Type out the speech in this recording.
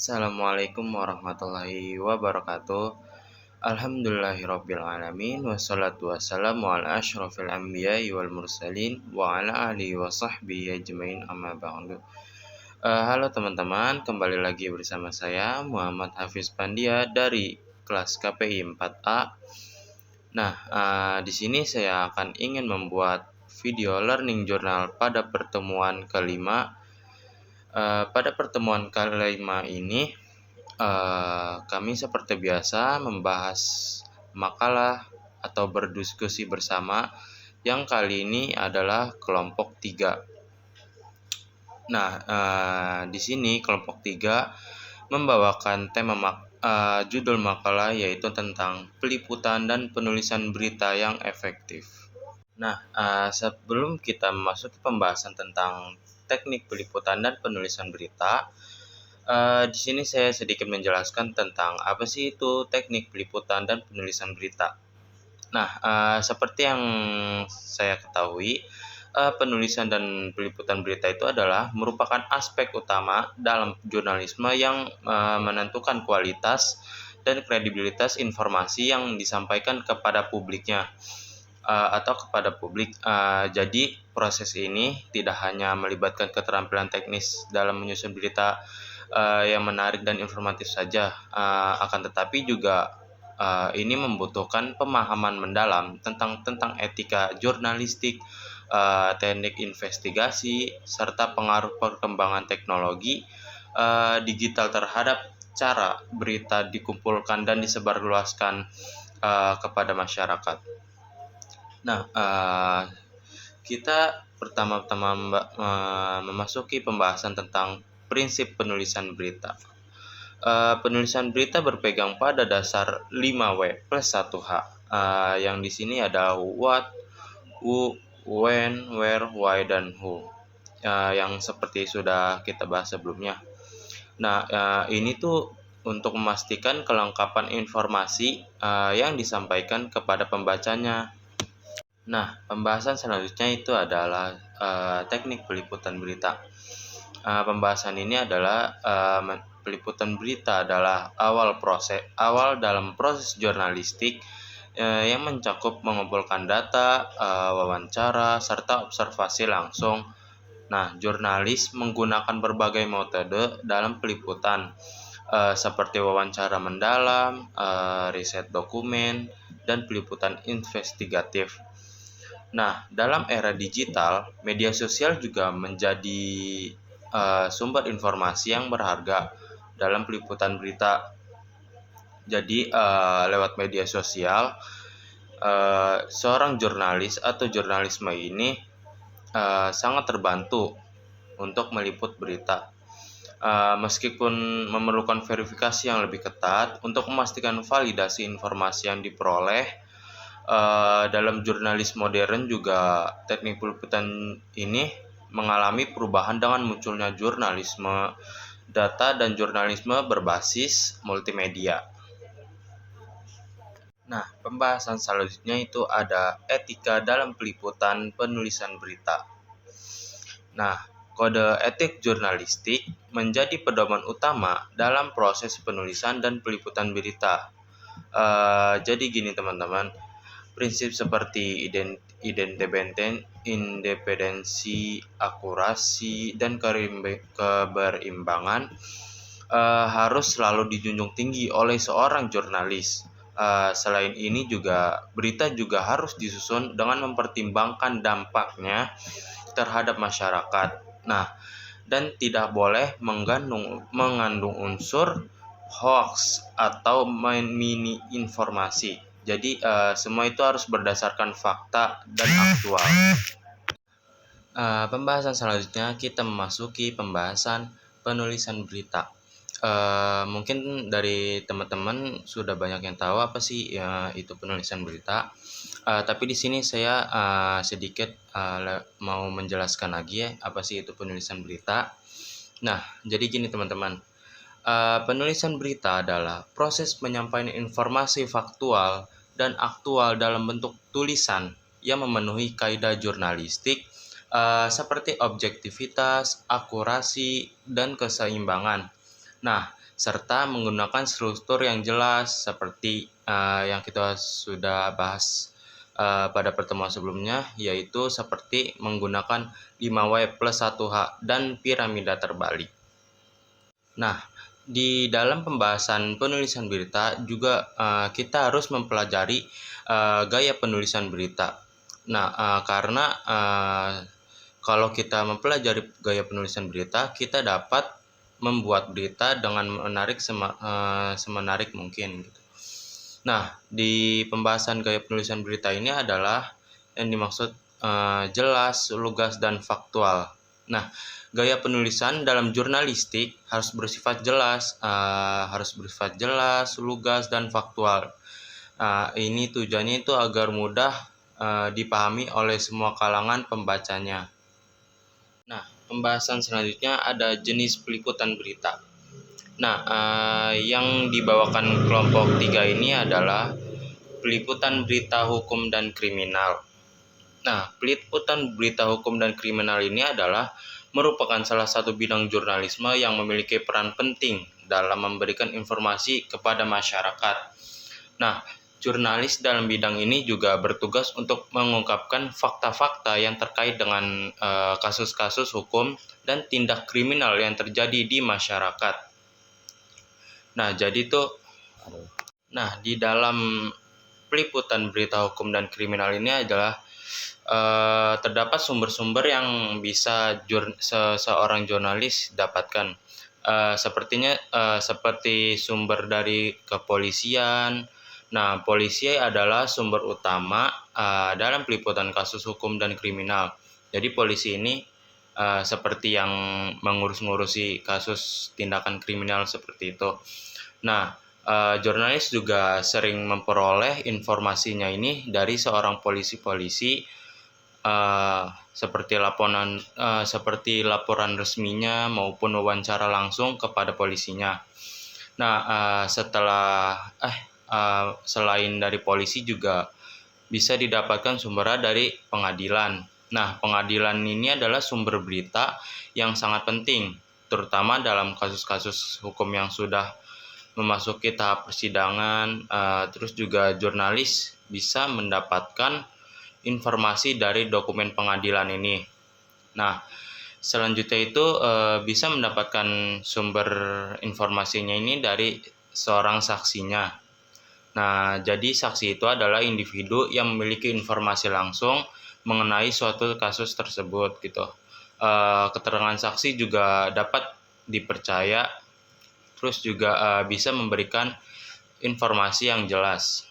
Assalamualaikum warahmatullahi wabarakatuh. Alhamdulillahirrabbilalamin. Wassalatu wassalamu ala ashrafil anbiya'i wal mursalin wa ala alihi wa sahbihi ajmain amma ba'du. Halo teman-teman, kembali lagi bersama saya Muhammad Hafiz Pandia dari kelas KPI 4A. Nah, di sini saya akan ingin membuat video learning journal pada pertemuan kelima. Pada pertemuan kelima ini, kami seperti biasa membahas makalah atau berdiskusi bersama yang kali ini adalah kelompok 3. Nah, di sini kelompok 3 membawakan tema judul makalah yaitu tentang peliputan dan penulisan berita yang efektif. Nah, sebelum kita memasuki pembahasan tentang teknik peliputan dan penulisan berita, di sini saya sedikit menjelaskan tentang apa sih itu teknik peliputan dan penulisan berita. Nah, seperti yang saya ketahui, penulisan dan peliputan berita itu adalah merupakan aspek utama dalam jurnalisme yang menentukan kualitas dan kredibilitas informasi yang disampaikan kepada publiknya. Atau kepada publik. Jadi proses ini tidak hanya melibatkan keterampilan teknis dalam menyusun berita yang menarik dan informatif saja, akan tetapi juga ini membutuhkan pemahaman mendalam tentang etika jurnalistik, teknik investigasi, serta pengaruh perkembangan teknologi digital terhadap cara berita dikumpulkan dan disebarluaskan kepada masyarakat. Nah, kita pertama-tama memasuki pembahasan tentang prinsip penulisan berita. Penulisan berita berpegang pada dasar 5W plus 1H, yang di sini ada what, who, when, where, why, dan who, yang seperti sudah kita bahas sebelumnya. Nah, ini tuh untuk memastikan kelengkapan informasi yang disampaikan kepada pembacanya. Nah, pembahasan selanjutnya itu adalah teknik peliputan berita. Pembahasan ini adalah peliputan berita adalah awal dalam proses jurnalistik yang mencakup mengumpulkan data, wawancara, serta observasi langsung. Nah, jurnalis menggunakan berbagai metode dalam peliputan, seperti wawancara mendalam, riset dokumen, dan peliputan investigatif. Nah, dalam era digital, media sosial juga menjadi sumber informasi yang berharga dalam peliputan berita. Jadi, lewat media sosial, seorang jurnalis atau jurnalisme ini sangat terbantu untuk meliput berita. Meskipun memerlukan verifikasi yang lebih ketat untuk memastikan validasi informasi yang diperoleh, dalam jurnalis modern juga teknik peliputan ini mengalami perubahan dengan munculnya jurnalisme data dan jurnalisme berbasis multimedia. Nah, pembahasan selanjutnya itu ada etika dalam peliputan penulisan berita. Nah, kode etik jurnalistik menjadi pedoman utama dalam proses penulisan dan peliputan berita. Jadi gini teman-teman, prinsip seperti independensi, akurasi, dan keberimbangan harus selalu dijunjung tinggi oleh seorang jurnalis. Selain ini juga berita juga harus disusun dengan mempertimbangkan dampaknya terhadap masyarakat. Nah, dan tidak boleh mengandung unsur hoax atau mini informasi. Jadi semua itu harus berdasarkan fakta dan aktual. Pembahasan selanjutnya kita memasuki pembahasan penulisan berita. Mungkin dari teman-teman sudah banyak yang tahu apa sih itu penulisan berita. Tapi di sini saya sedikit mau menjelaskan lagi ya apa sih itu penulisan berita. Nah, jadi gini teman-teman. Penulisan berita adalah proses penyampaian informasi faktual dan aktual dalam bentuk tulisan yang memenuhi kaidah jurnalistik seperti objektivitas, akurasi, dan keseimbangan. Nah, serta menggunakan struktur yang jelas seperti yang kita sudah bahas pada pertemuan sebelumnya, yaitu seperti menggunakan 5W plus 1H dan piramida terbalik. Nah, di dalam pembahasan penulisan berita juga kita harus mempelajari gaya penulisan berita. Nah, karena kalau kita mempelajari gaya penulisan berita, kita dapat membuat berita dengan menarik semenarik mungkin. Gitu. Nah, di pembahasan gaya penulisan berita ini adalah yang dimaksud jelas, lugas, dan faktual. Nah, gaya penulisan dalam jurnalistik harus bersifat jelas, lugas, dan faktual. Ini tujuannya itu agar mudah dipahami oleh semua kalangan pembacanya. Nah, pembahasan selanjutnya ada jenis peliputan berita. Nah, yang dibawakan kelompok 3 ini adalah peliputan berita hukum dan kriminal. Nah, peliputan berita hukum dan kriminal ini adalah merupakan salah satu bidang jurnalisme yang memiliki peran penting dalam memberikan informasi kepada masyarakat. Nah, jurnalis dalam bidang ini juga bertugas untuk mengungkapkan fakta-fakta yang terkait dengan kasus-kasus hukum dan tindak kriminal yang terjadi di masyarakat. Nah, di dalam peliputan berita hukum dan kriminal ini adalah terdapat sumber-sumber yang bisa seorang jurnalis dapatkan. Seperti sumber dari kepolisian. Nah, polisi adalah sumber utama dalam peliputan kasus hukum dan kriminal. Jadi polisi ini seperti yang mengurus-ngurusi kasus tindakan kriminal seperti itu. Nah, jurnalis juga sering memperoleh informasinya ini dari seorang polisi-polisi seperti laporan resminya maupun wawancara langsung kepada polisinya. Nah, selain dari polisi juga bisa didapatkan sumbernya dari pengadilan. Nah, pengadilan ini adalah sumber berita yang sangat penting, terutama dalam kasus-kasus hukum yang sudah memasuki tahap persidangan. Terus juga jurnalis bisa mendapatkan informasi dari dokumen pengadilan ini. Nah, selanjutnya itu bisa mendapatkan sumber informasinya ini dari seorang saksinya. Nah, jadi saksi itu adalah individu yang memiliki informasi langsung mengenai suatu kasus tersebut gitu. Keterangan saksi juga dapat dipercaya, terus juga bisa memberikan informasi yang jelas.